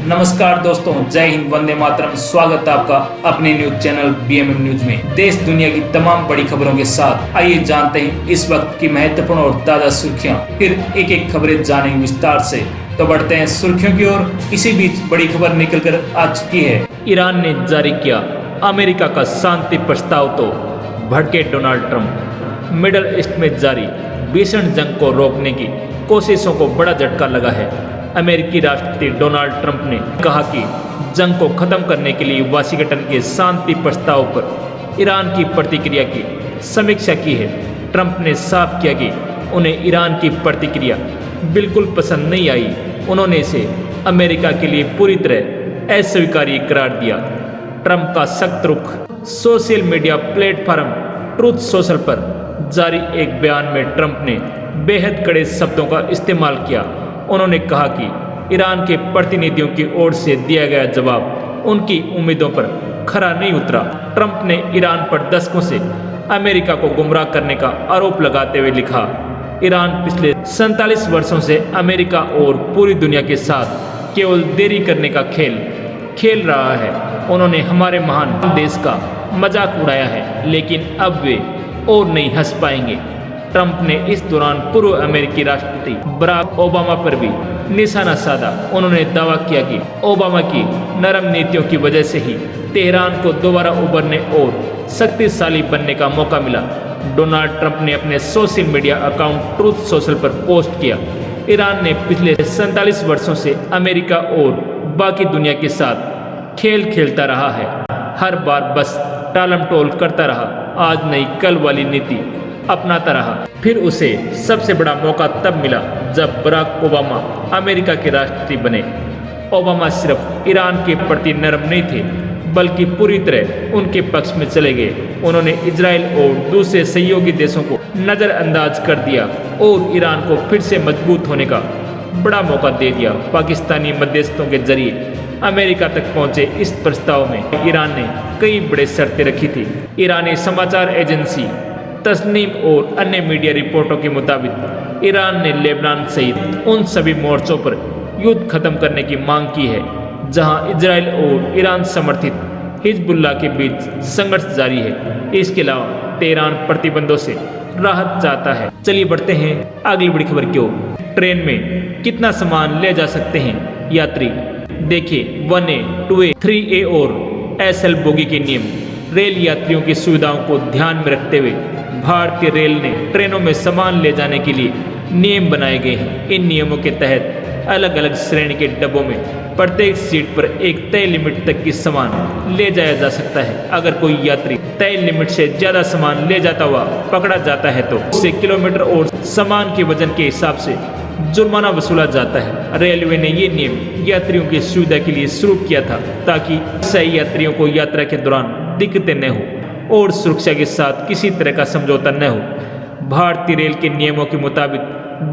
नमस्कार दोस्तों, जय हिंद, वंदे मातरम। स्वागत है आपका अपने न्यूज चैनल बीएमएम न्यूज में। देश दुनिया की तमाम बड़ी खबरों के साथ आइए जानते हैं इस वक्त की महत्वपूर्ण और ताजा सुर्खियां। फिर एक एक खबरें जानेंगे विस्तार से। तो बढ़ते हैं सुर्खियों की ओर। इसी बीच बड़ी खबर निकल कर आ चुकी है। ईरान ने जारी किया अमेरिका का शांति प्रस्ताव, तो भड़के डोनाल्ड ट्रंप। मिडल ईस्ट में जारी भीषण जंग को रोकने की कोशिशों को बड़ा झटका लगा है। अमेरिकी राष्ट्रपति डोनाल्ड ट्रंप ने कहा कि जंग को खत्म करने के लिए वाशिंगटन के शांति प्रस्ताव पर ईरान की प्रतिक्रिया की समीक्षा की है। ट्रंप ने साफ किया कि उन्हें ईरान की प्रतिक्रिया बिल्कुल पसंद नहीं आई। उन्होंने इसे अमेरिका के लिए पूरी तरह अस्वीकार्य करार दिया। ट्रंप का सख्त रुख। Social media platform truth social पर जारी एक बयान में ट्रंप ने बेहद कड़े शब्दों का इस्तेमाल किया। उन्होंने कहा कि ईरान के प्रतिनिधियों की ओर से दिया गया जवाब उनकी उम्मीदों पर खरा नहीं उतरा। ट्रंप ने ईरान पर दशकों से अमेरिका को गुमराह करने का आरोप लगाते हुए लिखा, ईरान पिछले 47 वर्षों से अमेरिका और पूरी दुनिया के साथ केवल देरी करने का खेल रहा है। उन्होंने हमारे महान देश का मजाक उड़ाया है, लेकिन अब वे और नहीं हंस पाएंगे। ट्रंप ने इस दौरान पूर्व अमेरिकी राष्ट्रपति बराक ओबामा पर भी निशाना साधा। उन्होंने दावा किया कि ओबामा की नरम नीतियों की वजह से ही तेहरान को दोबारा उभरने और शक्तिशाली बनने का मौका मिला। डोनाल्ड ट्रंप ने अपने social media account truth social पर पोस्ट किया, ईरान ने पिछले 47 वर्षों से अमेरिका और बाकी दुनिया के साथ खेल खेलता रहा है, हर बार बस टालम टोल करता रहा, आज नहीं कल वाली नीति अपनाता रहा। फिर उसे सबसे बड़ा मौका तब मिला जब बराक ओबामा अमेरिका के राष्ट्रपति बने। ओबामा सिर्फ ईरान के प्रति नरम नहीं थे, बल्कि पूरी तरह उनके पक्ष में चले गए। उन्होंने इजराइल और दूसरे सहयोगी देशों को नज़रअंदाज कर दिया और ईरान को फिर से मजबूत होने का बड़ा मौका दे दिया। पाकिस्तानी मध्यस्थों के जरिए अमेरिका तक पहुंचे इस प्रस्ताव में ईरान ने कई बड़े शर्तें रखी थी। ईरानी समाचार एजेंसी तस्नीम और अन्य मीडिया रिपोर्टों के मुताबिक ईरान ने लेबनान सहित उन सभी मोर्चों पर युद्ध खत्म करने की मांग की है जहां इजराइल और ईरान समर्थित हिजबुल्लाह के बीच संघर्ष जारी है। इसके अलावा तेहरान प्रतिबंधों से राहत चाहता है। चलिए बढ़ते हैं अगली बड़ी खबर की ओर। ट्रेन में कितना सामान ले जा सकते हैं यात्री, देखिए 1A, 2A, 3A और SL बोगी के नियम। रेल यात्रियों की सुविधाओं को ध्यान में रखते हुए भारतीय रेल ने ट्रेनों में सामान ले जाने के लिए नियम बनाए गए हैं। इन नियमों के तहत अलग अलग श्रेणी के डब्बों में प्रत्येक सीट पर एक तय लिमिट तक की सामान ले जाया जा सकता है। अगर कोई यात्री तय लिमिट से ज्यादा सामान ले जाता हुआ पकड़ा जाता है तो उससे किलोमीटर और सामान के वजन के हिसाब से जुर्माना वसूला जाता है। रेलवे ने ये नियम यात्रियों की सुविधा के लिए शुरू किया था ताकि सही यात्रियों को यात्रा के दौरान दिक्कतें न हो और सुरक्षा के साथ किसी तरह का समझौता न हो। भारतीय रेल के नियमों के मुताबिक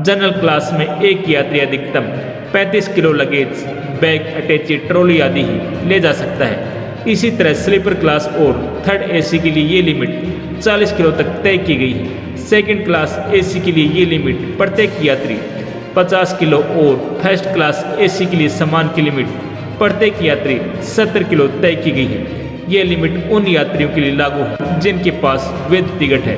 जनरल क्लास में एक यात्री अधिकतम 35 किलो लगेज, बैग, अटैची, ट्रॉली आदि ही ले जा सकता है। इसी तरह स्लीपर क्लास और थर्ड AC के लिए ये लिमिट 40 किलो तक तय की गई है। सेकंड क्लास AC के लिए ये लिमिट प्रत्येक यात्री 50 किलो और फर्स्ट क्लास AC के लिए सामान की लिमिट प्रत्येक यात्री 70 किलो तय की गई है। ये लिमिट उन यात्रियों के लिए लागू है जिनके पास वैध टिकट है।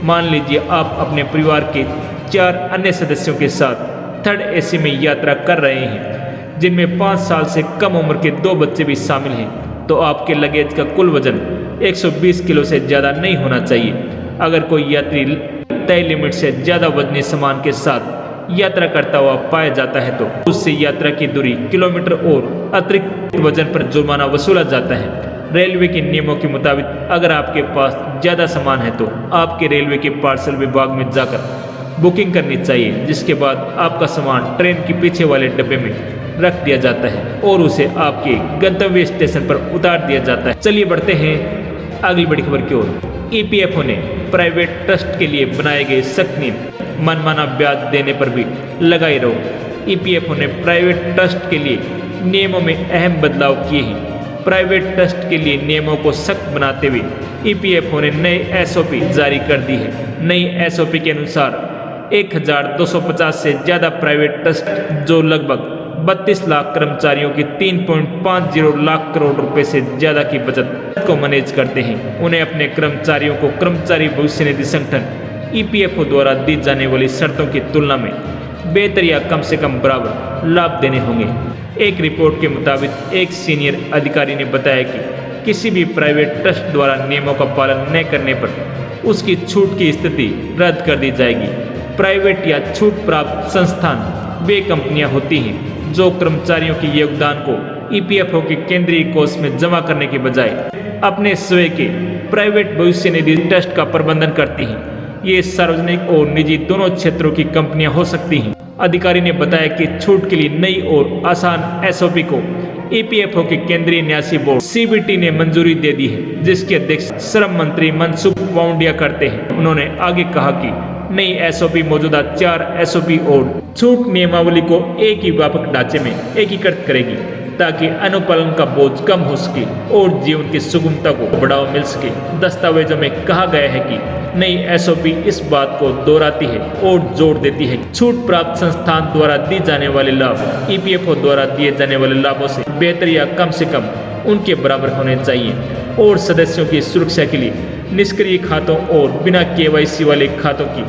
मान लीजिए आप अपने परिवार के 4 अन्य सदस्यों के साथ थर्ड AC में यात्रा कर रहे हैं, जिनमें 5 साल से कम उम्र के 2 बच्चे भी शामिल हैं, तो आपके लगेज का कुल वजन 120 किलो से ज़्यादा नहीं होना चाहिए। अगर कोई यात्री तय लिमिट से ज़्यादा वजनी सामान के साथ यात्रा करता हुआ पाया जाता है तो उससे यात्रा की दूरी, किलोमीटर और अतिरिक्त वजन पर जुर्माना वसूला जाता है। रेलवे के नियमों के मुताबिक अगर आपके पास ज़्यादा सामान है तो आपके रेलवे के पार्सल विभाग में जाकर बुकिंग करनी चाहिए, जिसके बाद आपका सामान ट्रेन के पीछे वाले डब्बे में रख दिया जाता है और उसे आपके गंतव्य स्टेशन पर उतार दिया जाता है। चलिए बढ़ते हैं अगली बड़ी खबर की ओर। EPFO ने प्राइवेट ट्रस्ट के लिए बनाए गए सख्त नियम, मनमाना ब्याज देने पर भी लगाई रोक। EPFO ने प्राइवेट ट्रस्ट के लिए नियमों में अहम बदलाव किए हैं। प्राइवेट ट्रस्ट के लिए नियमों को सख्त बनाते हुए EPFO ने नए SOP जारी कर दी है। नई SOP के अनुसार 1250 से ज़्यादा प्राइवेट ट्रस्ट जो लगभग 32 लाख कर्मचारियों की 3.50 लाख करोड़ रुपए से ज्यादा की बचत को मैनेज करते हैं। उन्हें अपने कर्मचारियों को कर्मचारी भविष्य निधि संगठन EPFO द्वारा दी जाने वाली शर्तों की तुलना में बेहतर या कम से कम बराबर लाभ देने होंगे। एक रिपोर्ट के मुताबिक एक सीनियर अधिकारी ने बताया कि किसी भी प्राइवेट ट्रस्ट द्वारा नियमों का पालन न करने पर उसकी छूट की स्थिति रद्द कर दी जाएगी। प्राइवेट या छूट प्राप्त संस्थान वे कंपनियां होती हैं जो कर्मचारियों के योगदान को EPFO के केंद्रीय कोष में जमा करने के बजाय अपने स्वयं के प्राइवेट भविष्य निधि ट्रस्ट का प्रबंधन करती हैं। ये सार्वजनिक और निजी दोनों क्षेत्रों की कंपनियां हो सकती हैं। अधिकारी ने बताया कि छूट के लिए नई और आसान SOP को EPFO के केंद्रीय न्यासी बोर्ड CBT ने मंजूरी दे दी है, जिसके अध्यक्ष श्रम मंत्री मनसुख मांडविया करते हैं। उन्होंने आगे कहा कि नई SOP मौजूदा 4 SOP और छूट नियमावली को एक ही व्यापक ढांचे में एकीकृत करेगी ताकि अनुपालन का बोझ कम हो सके और जीवन की सुगमता को बढ़ावा मिल सके। दस्तावेजों में कहा गया है कि नई SOP इस बात को दोहराती है और जोर देती है कि छूट प्राप्त संस्थान द्वारा दी जाने वाले लाभ EPFO द्वारा दिए जाने वाले लाभों से बेहतर या कम से कम उनके बराबर होने चाहिए और सदस्यों की सुरक्षा के लिए निष्क्रिय खातों और बिना KYC वाले खातों की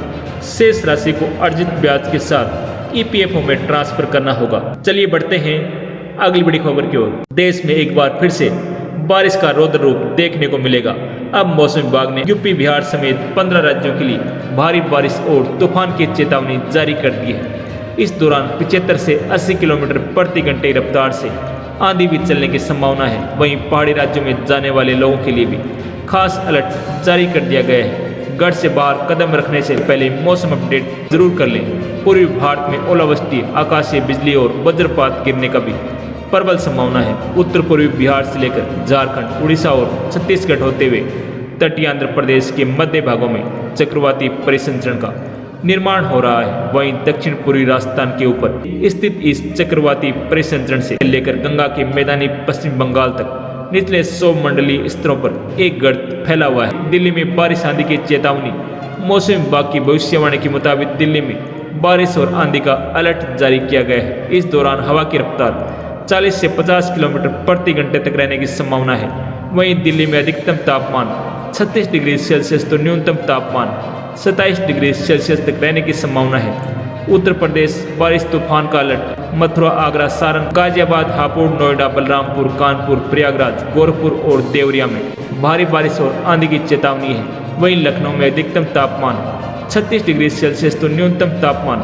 शेष राशि को अर्जित ब्याज के साथ EPFO में ट्रांसफर करना होगा। चलिए बढ़ते हैं अगली बड़ी खबर की ओर। देश में एक बार फिर से बारिश का रौद्र रूप देखने को मिलेगा। अब मौसम विभाग ने यूपी बिहार समेत 15 राज्यों के लिए भारी बारिश और तूफान की चेतावनी जारी कर दी है। इस दौरान 75 से 80 किलोमीटर प्रति घंटे रफ्तार से आंधी भी चलने की संभावना है। वहीं पहाड़ी राज्यों में जाने वाले लोगों के लिए भी खास अलर्ट जारी कर दिया गया है। घर से बाहर कदम रखने से पहले मौसम अपडेट जरूर कर लें। पूर्वी भारत में ओलावृष्टि, आकाशीय बिजली और वज्रपात गिरने का भी प्रबल संभावना है। उत्तर पूर्वी बिहार से लेकर झारखंड, उड़ीसा और छत्तीसगढ़ होते हुए तटीय आंध्र प्रदेश के मध्य भागों में चक्रवाती परिसंचरण का निर्माण हो रहा है। वहीं दक्षिण पूर्वी राजस्थान के ऊपर स्थित इस चक्रवाती परिसंचरण से लेकर गंगा के मैदानी पश्चिम बंगाल तक निचले 100 मंडलीय स्तरों पर एक गर्त फैला हुआ है। दिल्ली में बारिश आंधी की चेतावनी। मौसम विभाग की भविष्यवाणी के मुताबिक दिल्ली में बारिश और आंधी का अलर्ट जारी किया गया है। इस दौरान हवा की रफ्तार 40 से 50 किलोमीटर प्रति घंटे तक रहने की संभावना है। वहीं दिल्ली में अधिकतम तापमान 36 डिग्री सेल्सियस तो न्यूनतम तापमान 27 डिग्री सेल्सियस तक रहने की संभावना है। उत्तर प्रदेश बारिश तूफान का अलर्ट। मथुरा, आगरा, सारण, गाजियाबाद, हापुड़, नोएडा, बलरामपुर, कानपुर, प्रयागराज, गोरखपुर और देवरिया में भारी बारिश और आंधी की चेतावनी है। वहीं लखनऊ में अधिकतम तापमान 36 डिग्री सेल्सियस तो न्यूनतम तापमान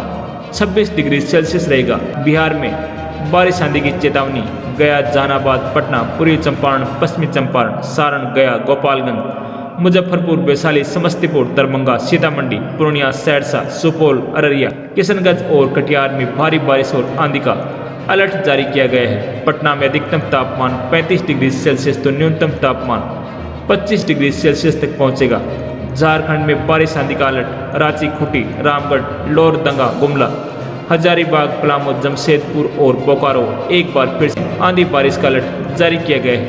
26 डिग्री सेल्सियस रहेगा। बिहार में बारिश आंधी की चेतावनी। गया, जहानाबाद, पटना, पूर्वी चंपारण, पश्चिमी चंपारण, सारण, गया, गोपालगंज, मुजफ्फरपुर, वैशाली, समस्तीपुर, दरभंगा, सीतामढ़ी, पूर्णिया, सहरसा, सुपौल, अररिया, किशनगंज और कटिहार में भारी बारिश और आंधी का अलर्ट जारी किया गया है। पटना में अधिकतम तापमान 35 डिग्री सेल्सियस तो न्यूनतम तापमान 25 डिग्री सेल्सियस तक पहुंचेगा। झारखंड में बारिश आंधी का अलर्ट। रांची, खूंटी, रामगढ़, लोहरदंगा, गुमला, हजारीबाग, पलामू, जमशेदपुर और बोकारो एक बार फिर से आंधी बारिश का अलर्ट जारी किया गया है।